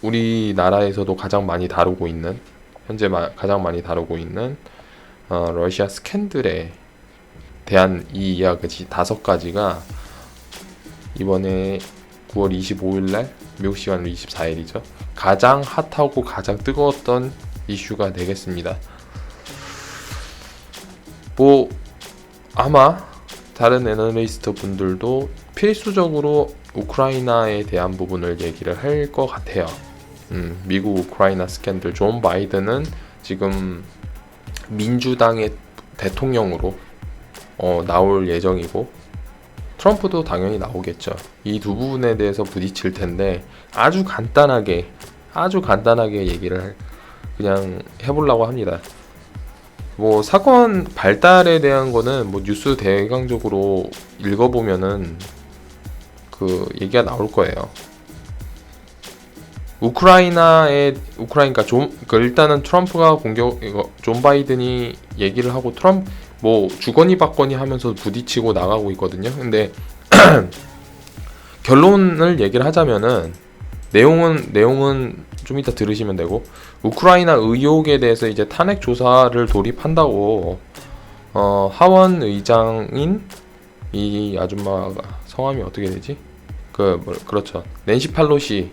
우리나라에서도 가장 많이 다루고 있는, 현재 가장 많이 다루고 있는 러시아 스캔들에 대한 이 이야기 5가지가 이번에 9월 25일날 미국 시간으로 24일이죠. 가장 핫하고 가장 뜨거웠던 이슈가 되겠습니다. 뭐 아마 다른 애널리스트 분들도 필수적으로 우크라이나에 대한 부분을 얘기를 할 것 같아요. 미국 우크라이나 스캔들, 존 바이든은 지금 민주당의 대통령으로 나올 예정이고 트럼프도 당연히 나오겠죠. 이 두 부분에 대해서 부딪힐 텐데 아주 간단하게 얘기를 그냥 해보려고 합니다. 뭐 사건 발달에 대한 거는 뭐 뉴스 대강적으로 읽어보면은 그 얘기가 나올 거예요. 우크라이나가 일단은 트럼프가 존 바이든이 얘기를 하고 트럼프 뭐 주거니 받거니 하면서 부딪히고 나가고 있거든요. 근데 결론을 얘기를 하자면은 내용은 좀 이따 들으시면 되고, 우크라이나 의혹에 대해서 이제 탄핵 조사를 돌입한다고 하원 의장인 이 아줌마가 성함이 어떻게 되지? 그렇죠. 낸시 팔로시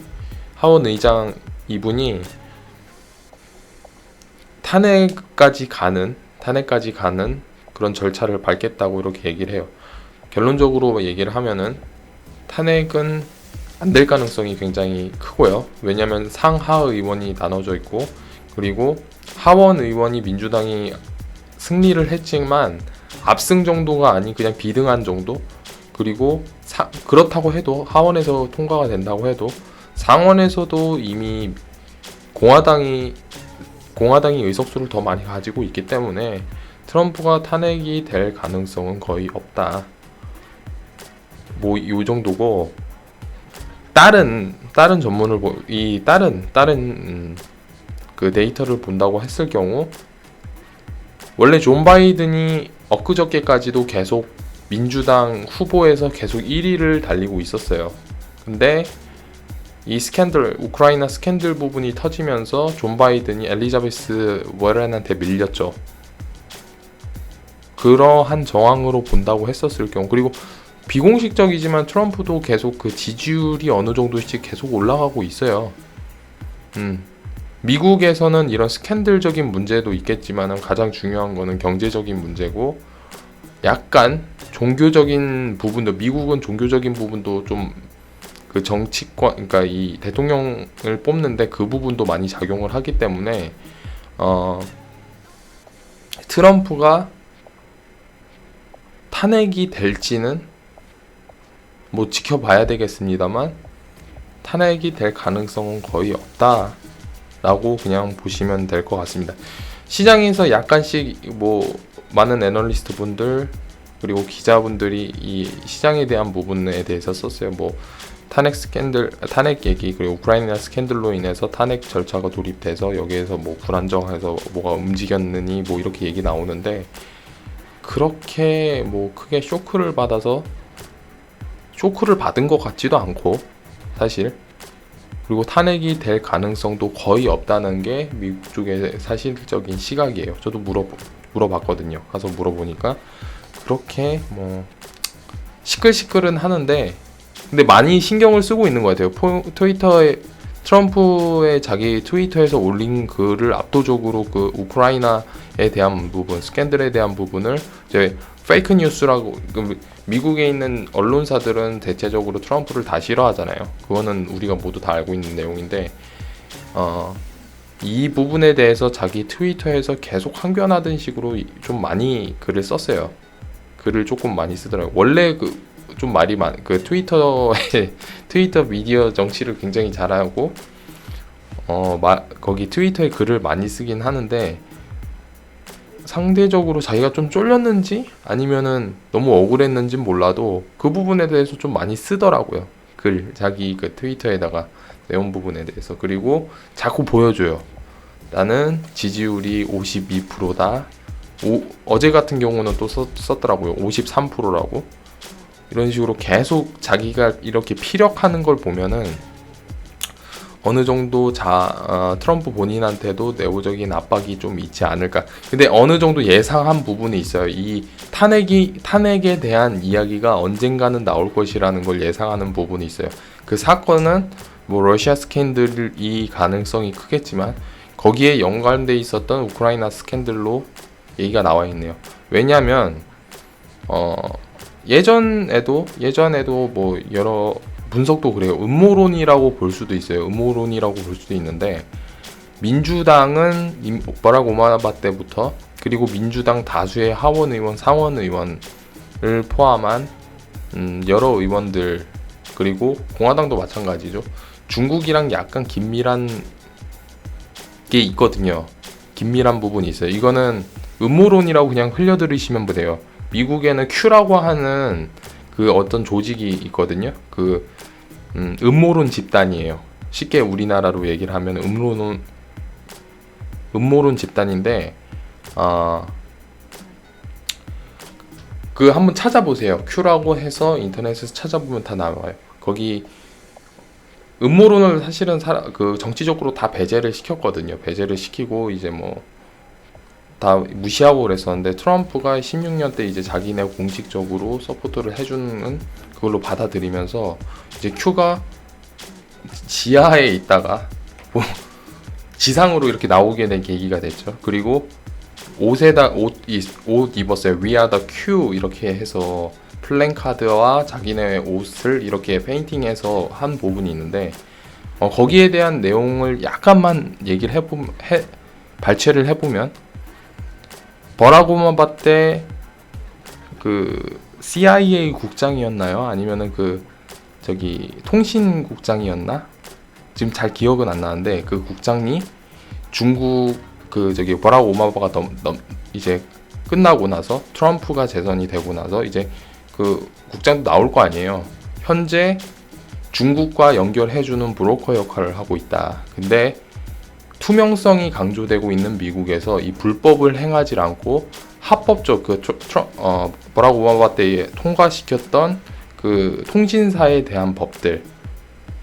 하원 의장 이분이 탄핵까지 가는 그런 절차를 밟겠다고 이렇게 얘기를 해요. 결론적으로 얘기를 하면은 탄핵은 안 될 가능성이 굉장히 크고요. 왜냐하면 상하 의원이 나눠져 있고, 그리고 하원 의원이 민주당이 승리를 했지만 압승 정도가 아닌 그냥 비등한 정도. 그리고 그렇다고 해도 하원에서 통과가 된다고 해도 상원에서도 이미 공화당이 의석수를 더 많이 가지고 있기 때문에 트럼프가 탄핵이 될 가능성은 거의 없다. 뭐 이 정도고, 다른 전문을 다른 그 데이터를 본다고 했을 경우, 원래 존 바이든이 엊그저께까지도 계속 민주당 후보에서 계속 1위를 달리고 있었어요. 근데 이 우크라이나 스캔들 부분이 터지면서 존 바이든이 엘리자베스 워렌한테 밀렸죠. 그러한 정황으로 본다고 했었을 경우, 그리고 비공식적이지만 트럼프도 계속 그 지지율이 어느 정도씩 계속 올라가고 있어요. 미국에서는 이런 스캔들적인 문제도 있겠지만 가장 중요한 거는 경제적인 문제고, 약간 종교적인 부분도, 미국은 종교적인 부분도 좀 그 정치권, 그러니까 이 대통령을 뽑는데 그 부분도 많이 작용을 하기 때문에 트럼프가 탄핵이 될지는 뭐 지켜봐야 되겠습니다만 탄핵이 될 가능성은 거의 없다라고 그냥 보시면 될 것 같습니다. 시장에서 약간씩 뭐 많은 애널리스트 분들 그리고 기자분들이 이 시장에 대한 부분에 대해서 썼어요. 뭐 탄핵 얘기, 그리고 우크라이나 스캔들로 인해서 탄핵 절차가 돌입돼서 여기에서 뭐 불안정해서 뭐가 움직였느니 뭐 이렇게 얘기 나오는데, 그렇게 뭐 크게 쇼크를 받은 것 같지도 않고 사실. 그리고 탄핵이 될 가능성도 거의 없다는 게 미국 쪽의 사실적인 시각이에요. 저도 물어봤거든요. 가서 물어보니까 그렇게 뭐 시끌시끌은 하는데, 근데 많이 신경을 쓰고 있는 것 같아요. 트럼프의 자기 트위터에서 올린 글을 압도적으로 그 우크라이나에 대한 부분, 스캔들에 대한 부분을 이제 페이크 뉴스라고, 미국에 있는 언론사들은 대체적으로 트럼프를 다 싫어하잖아요. 그거는 우리가 모두 다 알고 있는 내용인데, 이 부분에 대해서 자기 트위터에서 계속 항변하던 식으로 좀 많이 글을 썼어요. 글을 조금 많이 쓰더라고요. 원래 좀 말이 트위터 미디어 정치를 굉장히 잘하고 거기 트위터에 글을 많이 쓰긴 하는데, 상대적으로 자기가 좀 쫄렸는지 아니면은 너무 억울했는지 몰라도 그 부분에 대해서 좀 많이 쓰더라고요. 자기 그 트위터에다가 내용 부분에 대해서. 그리고 자꾸 보여줘요. 나는 지지율이 52%다. 어제 같은 경우는 또 썼더라고요. 53%라고. 이런 식으로 계속 자기가 이렇게 피력하는 걸 보면은 어느 정도 트럼프 본인한테도 내부적인 압박이 좀 있지 않을까. 근데 어느 정도 예상한 부분이 있어요. 이 탄핵에 대한 이야기가 언젠가는 나올 것이라는 걸 예상하는 부분이 있어요. 그 사건은 뭐 러시아 스캔들이 가능성이 크겠지만 거기에 연관돼 있었던 우크라이나 스캔들로 얘기가 나와 있네요. 왜냐하면 예전에도 뭐 여러 분석도 그래요. 음모론이라고 볼 수도 있어요. 음모론이라고 볼 수도 있는데 민주당은 바락 오바마 때부터 그리고 민주당 다수의 하원 의원, 상원 의원을 포함한 여러 의원들 그리고 공화당도 마찬가지죠. 중국이랑 약간 긴밀한 게 있거든요. 긴밀한 부분이 있어요. 이거는 음모론이라고 그냥 흘려들으시면 돼요. 미국에는 Q라고 하는 그 어떤 조직이 있거든요. 그 음모론 집단이에요. 쉽게 우리나라로 얘기를 하면 음모론 집단인데 그 한번 찾아보세요. Q라고 해서 인터넷에서 찾아보면 다 나와요. 거기 음모론을 사실은 그 정치적으로 다 배제를 시켰거든요. 배제를 시키고 이제 뭐 다 무시하고 그랬었는데 트럼프가 16년 때 이제 자기네 공식적으로 서포트를 해주는 그걸로 받아들이면서 이제 Q가 지하에 있다가 뭐 지상으로 이렇게 나오게 된 계기가 됐죠. 그리고 옷 입었어요. We are the Q 이렇게 해서 플랜카드와 자기네 옷을 이렇게 페인팅해서 한 부분이 있는데 거기에 대한 내용을 약간만 얘기를 발췌를 해보면 버락 오바마 때 그 CIA 국장이었나요? 아니면은 그 통신국장이었나? 지금 잘 기억은 안 나는데 그 국장이 중국 버락 오바마가 이제 끝나고 나서 트럼프가 재선이 되고 나서 이제 그 국장도 나올 거 아니에요. 현재 중국과 연결해주는 브로커 역할을 하고 있다. 근데 투명성이 강조되고 있는 미국에서 이 불법을 행하지 않고 합법적 버락 오바마 때 통과시켰던 그 통신사에 대한 법들,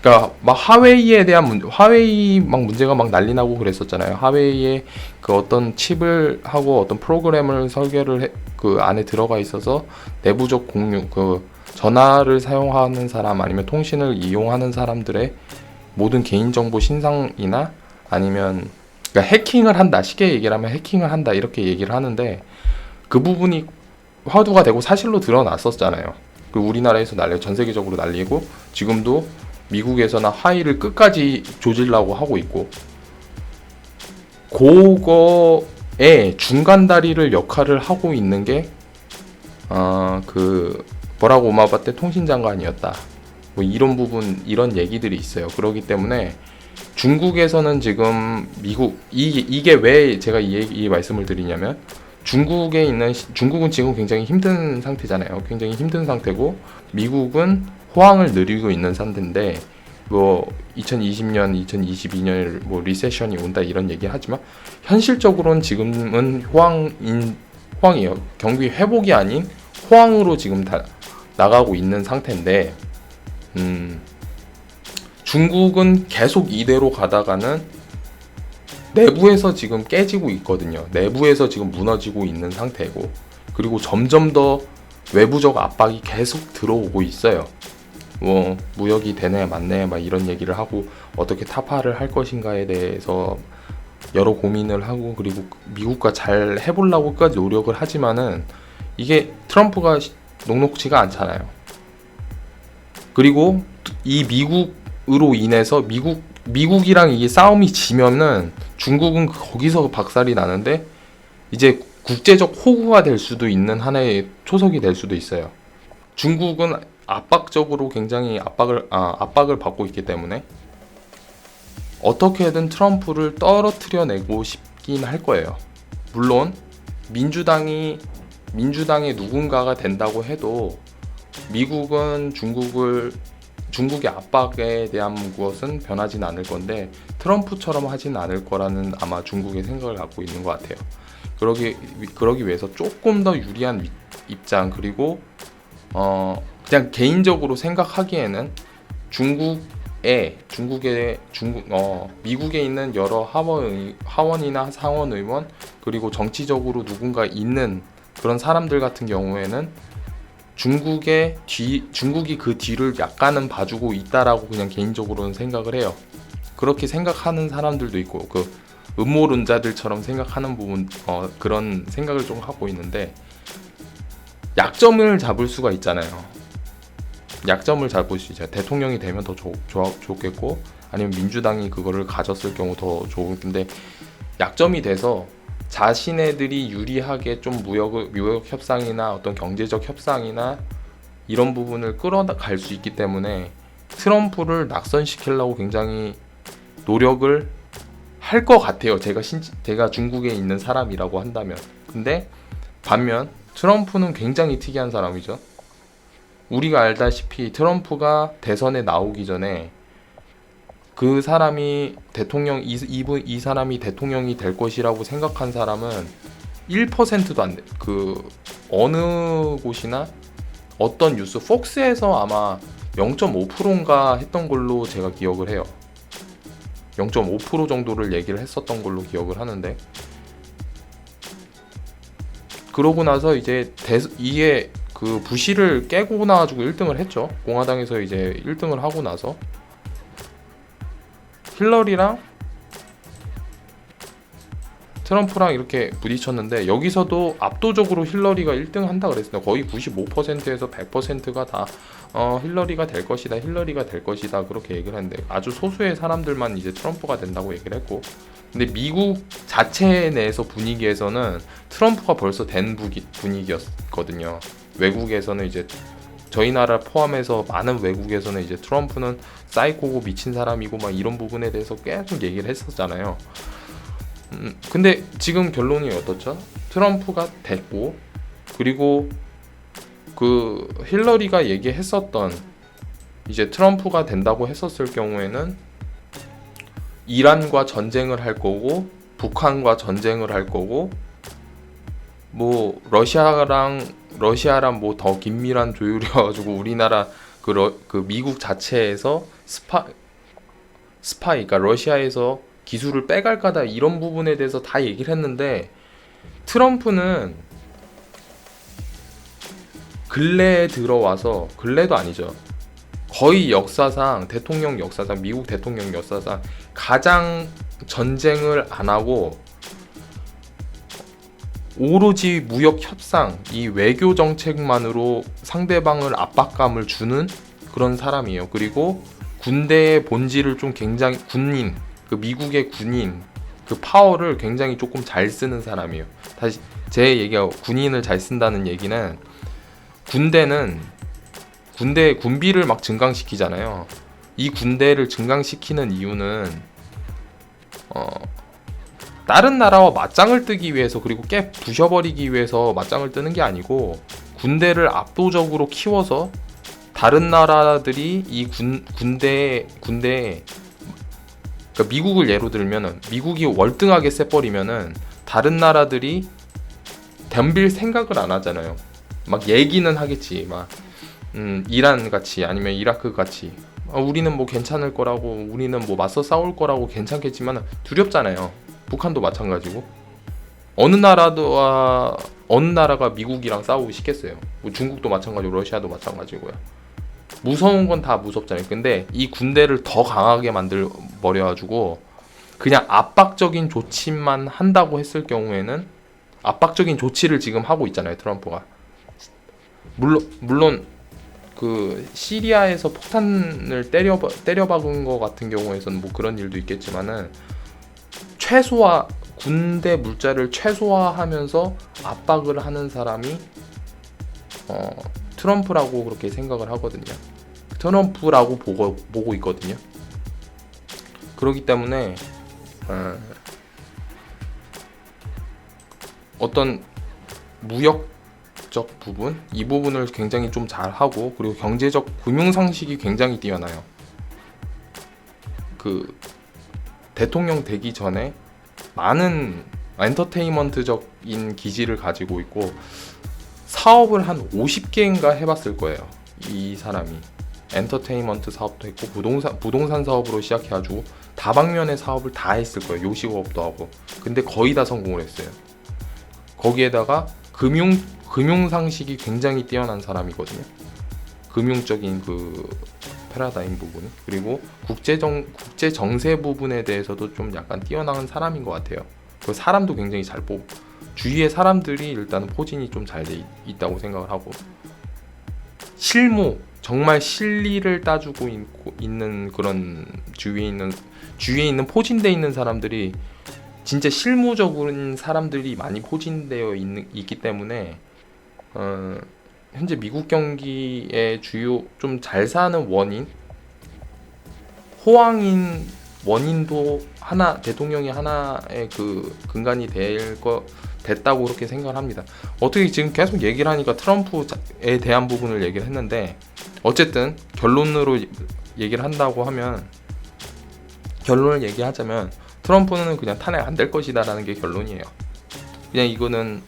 그러니까 막 화웨이 막 문제가 막 난리 나고 그랬었잖아요. 화웨이에 그 어떤 칩을 하고 어떤 프로그램을 설계를 그 안에 들어가 있어서 내부적 공유, 그 전화를 사용하는 사람 아니면 통신을 이용하는 사람들의 모든 개인정보 신상이나 아니면 그러니까 해킹을 한다, 쉽게 얘기를 하면 해킹을 한다 이렇게 얘기를 하는데 그 부분이 화두가 되고 사실로 드러났었잖아요. 그 우리나라에서 전 세계적으로 날리고 지금도 미국에서나 하이를 끝까지 조질라고 하고 있고 그거의 중간다리를 역할을 하고 있는 게 그 버락 오바마 때 통신장관이었다. 뭐 이런 얘기들이 있어요. 그렇기 때문에 중국에서는 지금 이게 왜 제가 이 말씀을 드리냐면 중국은 지금 굉장히 힘든 상태잖아요. 굉장히 힘든 상태고 미국은 호황을 누리고 있는 상태인데 뭐 2020년, 2022년에 뭐 리세션이 온다 이런 얘기 하지만 현실적으로는 지금은 호황이에요. 경기 회복이 아닌 호황으로 지금 다 나가고 있는 상태인데 중국은 계속 이대로 가다가는 내부에서 지금 깨지고 있거든요. 내부에서 지금 무너지고 있는 상태고 그리고 점점 더 외부적 압박이 계속 들어오고 있어요. 뭐 무역이 되네 맞네 막 이런 얘기를 하고 어떻게 타파를 할 것인가에 대해서 여러 고민을 하고 그리고 미국과 잘 해보려고 끝까지 노력을 하지만은 이게 트럼프가 녹록지가 않잖아요. 그리고 이 미국으로 인해서 미국이랑 이게 싸움이 지면은 중국은 거기서 박살이 나는데 이제 국제적 호구가 될 수도 있는 하나의 초석이 될 수도 있어요. 중국은 압박적으로 굉장히 압박을 받고 있기 때문에 어떻게든 트럼프를 떨어뜨려내고 싶긴 할 거예요. 물론 민주당의 누군가가 된다고 해도 미국은 중국의 압박에 대한 것은 변하진 않을 건데 트럼프처럼 하진 않을 거라는 아마 중국의 생각을 갖고 있는 것 같아요. 그러기 위해서 조금 더 유리한 입장 그리고 그냥 개인적으로 생각하기에는 중국에 미국에 있는 여러 하원이나 상원 의원, 그리고 정치적으로 누군가 있는 그런 사람들 같은 경우에는 중국이 그 뒤를 약간은 봐주고 있다라고 그냥 개인적으로는 생각을 해요. 그렇게 생각하는 사람들도 있고, 그 음모론자들처럼 생각하는 부분, 그런 생각을 좀 하고 있는데, 약점을 잡을 수가 있잖아요. 약점을 잡을 수 있죠. 대통령이 되면 더 좋겠고, 아니면 민주당이 그거를 가졌을 경우 더 좋을 텐데, 약점이 돼서 자신네들이 유리하게 좀 무역 협상이나 어떤 경제적 협상이나 이런 부분을 끌어갈 수 있기 때문에 트럼프를 낙선시키려고 굉장히 노력을 할 것 같아요. 제가 중국에 있는 사람이라고 한다면. 근데 반면 트럼프는 굉장히 특이한 사람이죠. 우리가 알다시피 트럼프가 대선에 나오기 전에 그 사람이 이 사람이 대통령이 될 것이라고 생각한 사람은 1%도 안 돼. 그 어느 곳이나 어떤 뉴스, 폭스에서 아마 0.5%인가 했던 걸로 제가 기억을 해요. 0.5% 정도를 얘기를 했었던 걸로 기억을 하는데, 그러고 나서 이제 이게 그 부시를 깨고 나가지고 1등을 했죠. 공화당에서 이제 1등을 하고 나서 힐러리랑 트럼프랑 이렇게 부딪혔는데, 여기서도 압도적으로 힐러리가 1등 한다 그랬어요. 거의 95%에서 100%가 다 힐러리가 될 것이다, 힐러리가 될 것이다, 그렇게 얘기를 했는데, 아주 소수의 사람들만 이제 트럼프가 된다고 얘기를 했고, 근데 미국 자체 내에서 분위기에서는 트럼프가 벌써 된 분위기였거든요. 외국에서는 이제 저희 나라 포함해서 많은 외국에서는 이제 트럼프는 사이코고 미친 사람이고 막 이런 부분에 대해서 계속 얘기를 했었잖아요. 근데 지금 결론이 어떻죠? 트럼프가 됐고, 그리고 그 힐러리가 얘기했었던, 이제 트럼프가 된다고 했었을 경우에는 이란과 전쟁을 할 거고, 북한과 전쟁을 할 거고, 뭐 러시아랑 뭐 더 긴밀한 조율이어가지고 우리나라 그 미국 자체에서 스파이, 그러니까 러시아에서 기술을 빼갈까다, 이런 부분에 대해서 다 얘기를 했는데, 트럼프는 근래에 들어와서, 근래도 아니죠, 거의 역사상, 미국 대통령 역사상 가장 전쟁을 안 하고 오로지 무역 협상, 이 외교 정책만으로 상대방을 압박감을 주는 그런 사람이에요. 그리고 군대의 본질을 좀 굉장히, 그 미국의 군인 그 파워를 굉장히 조금 잘 쓰는 사람이에요. 다시 제 얘기가, 군인을 잘 쓴다는 얘기는, 군비를 막 증강시키잖아요. 이 군대를 증강시키는 이유는 다른 나라와 맞짱을 뜨기 위해서, 그리고 부셔버리기 위해서 맞짱을 뜨는 게 아니고, 군대를 압도적으로 키워서 다른 나라들이 이 군대에, 그러니까 미국을 예로 들면은, 미국이 월등하게 세버리면은 다른 나라들이 덤빌 생각을 안 하잖아요. 막 얘기는 하겠지, 막 이란 같이, 아니면 이라크 같이, 우리는 뭐 괜찮을 거라고, 우리는 뭐 맞서 싸울 거라고 괜찮겠지만 두렵잖아요. 북한도 마찬가지고. 어느 나라가 미국이랑 싸우고 싶겠어요. 뭐 중국도 마찬가지고 러시아도 마찬가지고요. 무서운 건 다 무섭잖아요. 근데 이 군대를 더 강하게 만들어버려가지고 그냥 압박적인 조치만 한다고 했을 경우에는, 압박적인 조치를 지금 하고 있잖아요, 트럼프가. 물론 그 시리아에서 폭탄을 때려박은 거 같은 경우에서는 뭐 그런 일도 있겠지만은, 군대 물자를 최소화하면서 압박을 하는 사람이 트럼프라고 그렇게 생각을 하거든요. 트럼프라고 보고 있거든요. 그렇기 때문에 어떤 무역적 부분, 이 부분을 굉장히 좀 잘하고, 그리고 경제적 금융 상식이 굉장히 뛰어나요. 그 대통령 되기 전에 많은 엔터테인먼트적인 기질을 가지고 있고, 사업을 한 50개인가 해봤을 거예요, 이 사람이. 엔터테인먼트 사업도 했고 부동산 사업으로 시작해가지고 다방면의 사업을 다 했을 거예요. 요식업도 하고. 근데 거의 다 성공을 했어요. 거기에다가 금융 상식이 굉장히 뛰어난 사람이거든요. 금융적인 그 패러다임 부분, 그리고 국제 정세 부분에 대해서도 좀 약간 뛰어난 사람인 것 같아요. 그 사람도 굉장히 잘 뽑고, 주위의 사람들이 일단은 포진이 좀 잘 돼 있다고 생각을 하고, 실무, 정말 실리를 따주고 있는 그런 주위에 있는 포진돼 있는 사람들이 진짜 실무적인 사람들이 많이 포진되어 있기 때문에 현재 미국 경기의 주요 좀 잘 사는 호황인 원인도 대통령이 하나의 그 근간이 됐다고 그렇게 생각을 합니다. 어떻게 지금 계속 얘기를 하니까 트럼프에 대한 부분을 얘기를 했는데, 어쨌든 결론을 얘기하자면 트럼프는 그냥 탄핵 안 될 것이다 라는 게 결론이에요. 그냥 이거는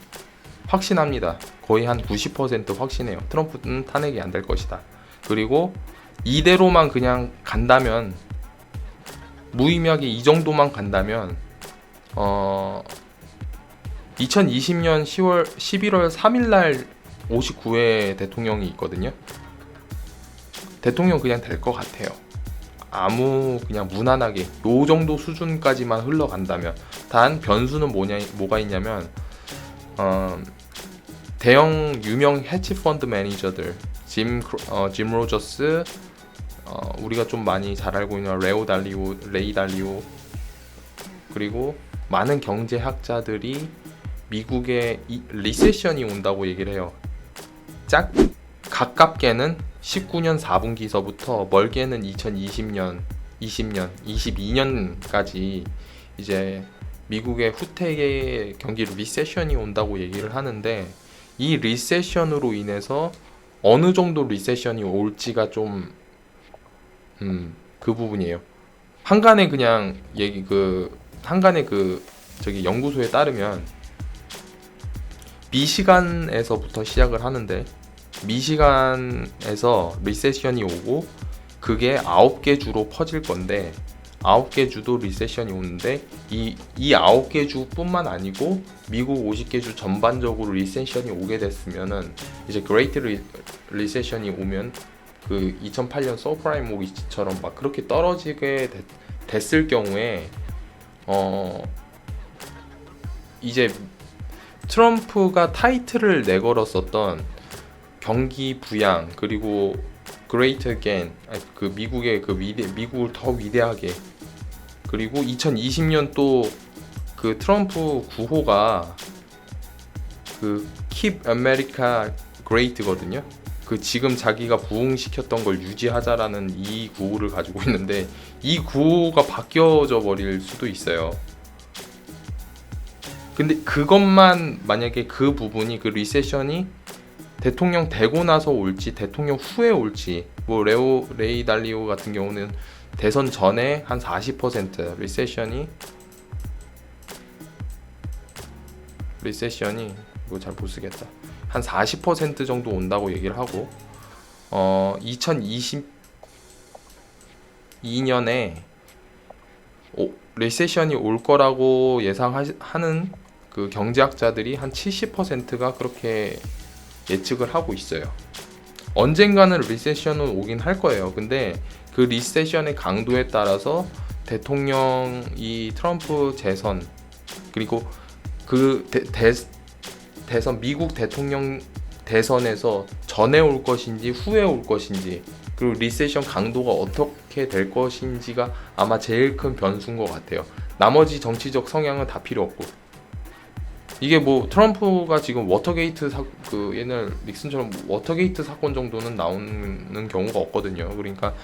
확신합니다. 거의 한 90% 확신해요. 트럼프는 탄핵이 안 될 것이다. 그리고 이대로만 그냥 간다면, 무의미하게 이 정도만 간다면 2020년 11월 3일날 59회 대통령이 있거든요. 대통령 그냥 될 것 같아요. 그냥 무난하게 요 정도 수준까지만 흘러간다면. 단 변수는 뭐가 있냐면 대형 유명 헤지펀드 매니저들, 짐 로저스, 우리가 좀 많이 잘 알고 있는 레이 달리오, 그리고 많은 경제학자들이 미국에 리세션이 온다고 얘기를 해요. 가깝게는 19년 4분기서부터 멀게는 2020년, 22년까지 이제 미국의 후퇴의 경기 리세션이 온다고 얘기를 하는데, 이 리세션으로 인해서 어느 정도 리세션이 올지가 좀 그 부분이에요. 한간의 연구소에 따르면 미시간에서부터 시작을 하는데, 미시간에서 리세션이 오고 그게 9개 주로 퍼질 건데, 9개 주도 리세션이 오는데, 이 9개 주뿐만 아니고 미국 50개 주 전반적으로 리세션이 오게 됐으면은, 이제 그레이트 리세션이 오면 그 2008년 서프라임 모기지처럼 막 그렇게 떨어지게 됐을 경우에 이제 트럼프가 타이틀을 내걸었었던 경기 부양, 그리고 Great Again, 그 미국의 미국을 더 위대하게, 그리고 2020년 또 그 트럼프 구호가 그 Keep America Great거든요. 그 지금 자기가 부흥시켰던 걸 유지하자라는 이 구호를 가지고 있는데, 이 구호가 바뀌어져 버릴 수도 있어요. 근데 그것만, 만약에 그 부분이, 그 리세션이 대통령 되고 나서 올지 대통령 후에 올지, 뭐 레이 달리오 같은 경우는 대선 전에 한 40% 리세션이 이거 잘 못 쓰겠다. 한 40% 정도 온다고 얘기를 하고, 2022년에 리세션이 올 거라고 예상하는 그 경제학자들이 한 70%가 그렇게 예측을 하고 있어요. 언젠가는 리세션은 오긴 할 거예요. 근데 그 리세션의 강도에 따라서 대통령이 트럼프 재선, 그리고 그 대선, 미국 대통령 대선에서 전에 올 것인지 후에 올 것인지, 그리고 리세션 강도가 어떻게 될 것인지가 아마 제일 큰 변수인 것 같아요. 나머지 정치적 성향은 다 필요 없고, 이게 뭐 트럼프가 지금 옛날 닉슨처럼 워터게이트 사건 정도는 나오는 경우가 없거든요. 그러니까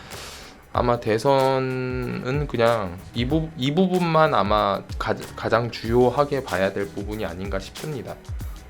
아마 대선은 그냥 이 부분만 아마 가장 주요하게 봐야 될 부분이 아닌가 싶습니다.